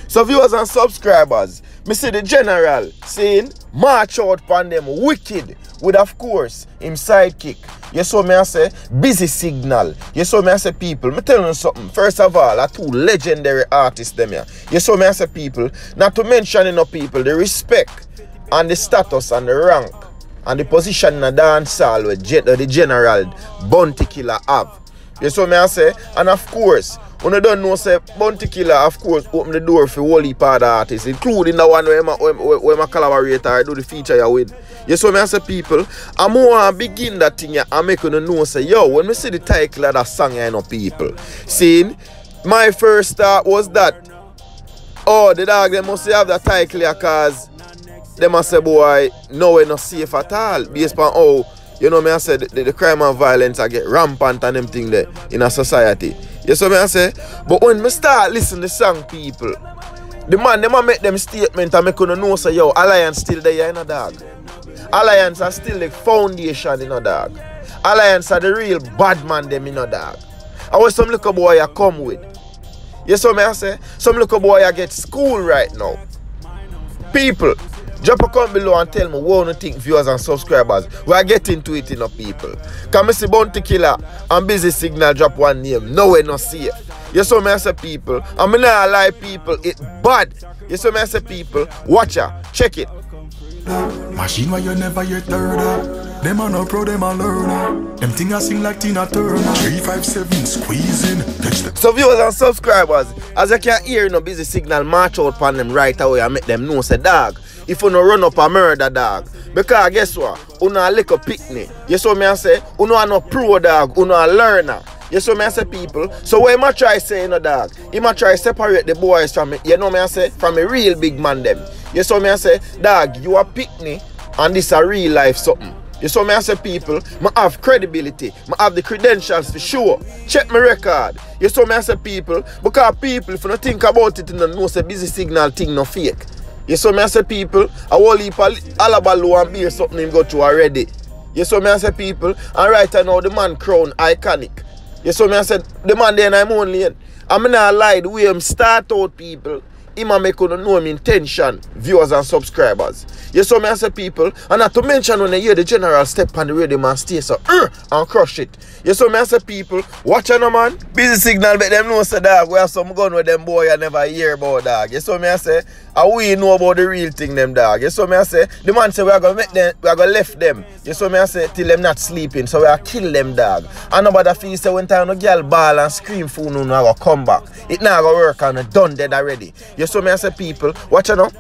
So viewers and subscribers, me see the general saying march out upon them wicked with, of course, him sidekick. You saw me I say Busy Signal. You saw me I say people, me tell you something. First of all, are two legendary artists them here. You saw me I say people, not to mention enough people, the respect and the status and the rank and the position in the dance hall with the general Bounty Killer have. You saw me I say, and of course, when you don't know, say Bounty Killer, of course, open the door for whole heap of artists, including the one where I collaborate or do the feature you with. You saw me I say people, I'm more begin that thing here and make you know, say, yo, when we see the title of that song, you know, people. Seeing, my first thought was that, oh, the dog, they must have that title here because they must say, boy, no, we're not safe at all. Based on how, you know me I said, the crime and violence I get rampant and them thing there in a society. You see me I say? But when me start listening to song people, the man, them make them statement and make you know say, yo, Alliance still there in a dog. Alliance are still the foundation in a dog. Alliance are the real bad man them in a dog. And what some little boy I come with. You see me I say? Some little boy I get school right now. People, drop a comment below and tell me what you think, viewers and subscribers. We are getting to it, people. Can I see Bounty Killer and Busy Signal drop one name? No way, no see it. You saw me I say people, and me not lie people, it bad. You saw me I say people, watch her, check it. Machine where you never yet heard. Them are no pro, them are learner. Them thing I sing like Tina Turner. 357 squeezing. So viewers and subscribers, as you can hear, Busy Signal march out upon them right away and make them know, say dog, if you no run up a murder dog. Because guess what? You no a little picnic. You saw me I say, you no a no pro dog, you no a learner. You saw me I say people. So when I try say, you know dog, he might try separate the boys from me, you know me I say, from a real big man them. You saw me I say, dog, you a picnic and this a real life something. You saw me I say people, I have credibility, I have the credentials for sure. Check my record. You saw me I say people, because people, if you don't think about it, you know say Busy Signal thing no fake. You saw me I say people, a whole heap of Alabalo and beer something him go through already. You saw me I say people, and right now the man crown iconic. You saw me I said the man there and I'm only in. I'm not lie, the way him start out people, him a make you know him intention, viewers and subscribers. You saw me I say people, and not to mention when you hear the general step on the radio man stay so and crush it. You saw me I say people, watch on man. Busy Signal make them know say dog, we have some gun with them boy I never hear about dog. You saw me I say, and we know about the real thing them dog. You saw me I say, the man say we are gonna make them, we are gonna left them. You saw me I say till them not sleeping, so we are kill them dog. And nobody feel say when time no girl ball and scream for no gonna come back. It not gonna work and it done dead already. You saw me I say people, watch on.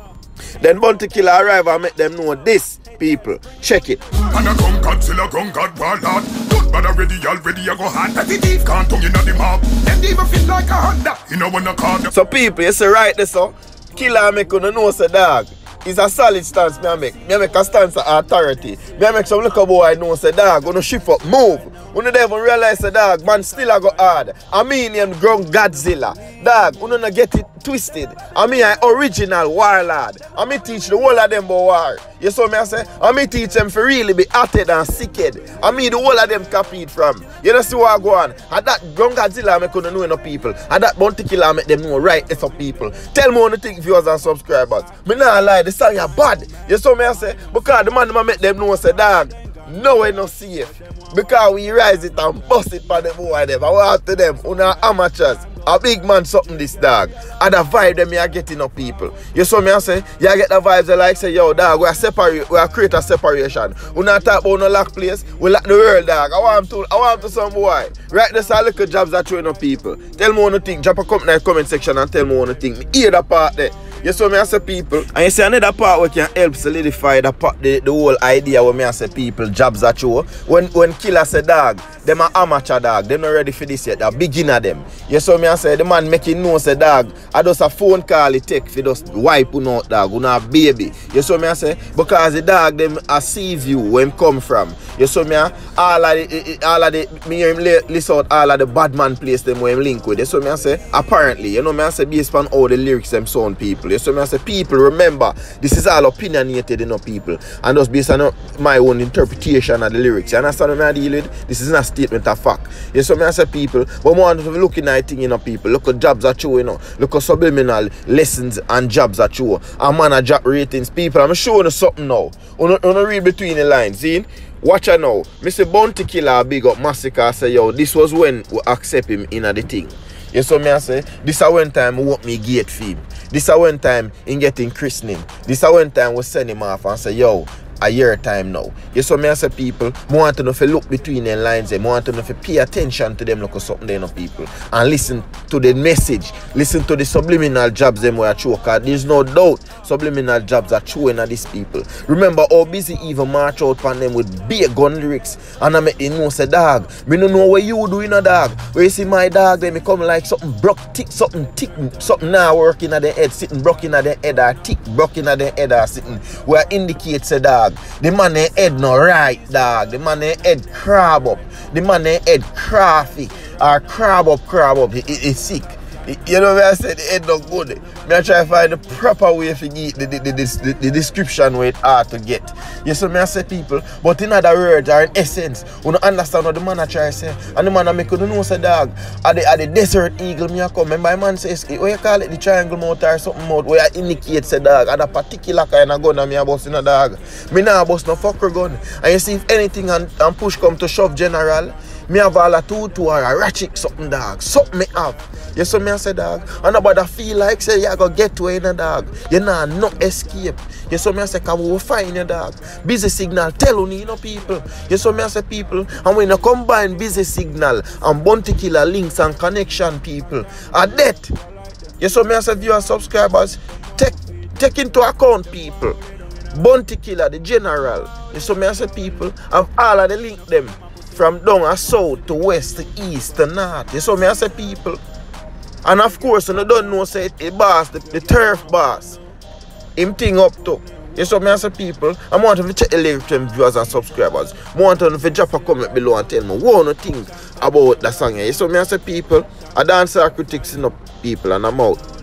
Then Bounty Killer arrive and make them know this, people. Check it. And a gun Godzilla, gun God, warlord. Good man already I go hard. Petty thief can't tongue in the mob. Them even feel like a Honda. You know when I call them. So people, you say right there, so Killer make you know say dog. It's a solid stance me I make. Me I make a stance of authority. Me I make some little boy I know say dog, gonna shift up, move. When they even realize the dog, man still a go hard. I mean him grown Godzilla. Dog, you don't get it twisted. I mean I original warlord. I mean teach the whole of them about war. You saw me I say? I mean teach them for really be hearted and sicked. I mean the whole of them copied from. You know see what I go on? And that grown Godzilla make you know enough people. And that Bounty Killer make them know right it's up people. Tell me what you think, viewers and subscribers. Me not lie, the song is bad. You saw me I say? Because the man make them know say dog. No way no safe. Because we rise it and bust it for them boy them. I want to them, una amateurs. A big man something this dog. And the vibe them you are getting up people. You saw me I say, you get the vibes that like say, yo dog, we are separate, we are create a separation. We not talk about no lock place, we lock the world dog. I want to some boy. Right there's a little jobs that showing up people. Tell me what you think. Drop a comment in the comment section and tell me what you think. Me hear that part there. You saw me I say people. And you see another part where can help solidify the whole idea where me I say people jobs that show. When Killer say dog, them are amateur dog, they not ready for this yet, they're beginner them. You saw me I say the man making know say dog, I just a phone call it take for just wipe you out dog, you know baby. You saw me I say, because the dog them I see you where him come from. You saw me all of the me hear him list out all of the bad man place them where him link with. You saw me I say, apparently, you know me I say based on all the lyrics them sound people. You so me I say people, remember, this is all opinionated, you know, people. And just based on my own interpretation of the lyrics. You understand what I deal with? This is not a statement of fact. You so me I say people, but want to look in that thing, you know, people. Look at jobs at you, you know. Look at subliminal lessons and jobs at you. And man, a job ratings, people. I'm showing you something now. You read between the lines, see? Watch out now. Mr. Bounty Killer big up Massacre say, yo, this was when we accept him in the thing. You saw me I say, this is when time we walk me gate for him. This is when time in getting christening. This is when time we send him off and say, yo, a year time now. You saw me I say people, I want to know if you look between the lines, I want to know if you pay attention to them, look at something there, people. And listen to the message. Listen to the subliminal jobs them where I show. Because there's no doubt subliminal jobs are showing at these people. Remember how busy even march out on them with big gun lyrics. And I make you know say dog, me don't know what you do in a dog. Where you see my dog, they me come like something broke, tick, something now working at the head, sitting broken at the head or tick broken at the head or sitting where indicates a dog. The man head no right, dog. The man head crab up. The man head crafty or crab up. It's sick. You know what I said? The head not good. I try to find the proper way to get the description where it hard to get. You see me I say people, but in other words or in essence, you don't understand what the man I try to say. And the man I make you know say dog, at the desert eagle me I come. Remember my man says, what you call it, the triangle mouth or something mouth where I indicate say dog, at a particular kind of gun and me a bust in a dog. Me nah bust no fucker gun. And you see if anything and push come to shove general, me have all a 2-2 or a ratchet something dog. Something me have. You see me I say dog. And nobody feel like say you go get to in a dog. You nah no escape. You see me I say cause we will find your dog. Busy signal tell you know people. You see me I say people. And when you combine busy signal and Bounty Killer links and connection people at that. You see me I say viewers subscribers take into account people. Bounty Killer the general. You see me I say people have all of the link them. From down to south to west to east to north. You saw me I say people. And of course, you don't know say it boss, the turf boss. Him thing up to. You saw me I say people. I want to check the lyrics to viewers and subscribers. I want to drop a comment below and tell me what you think about the song. You saw me I say people. I dance critics in up people and I'm out.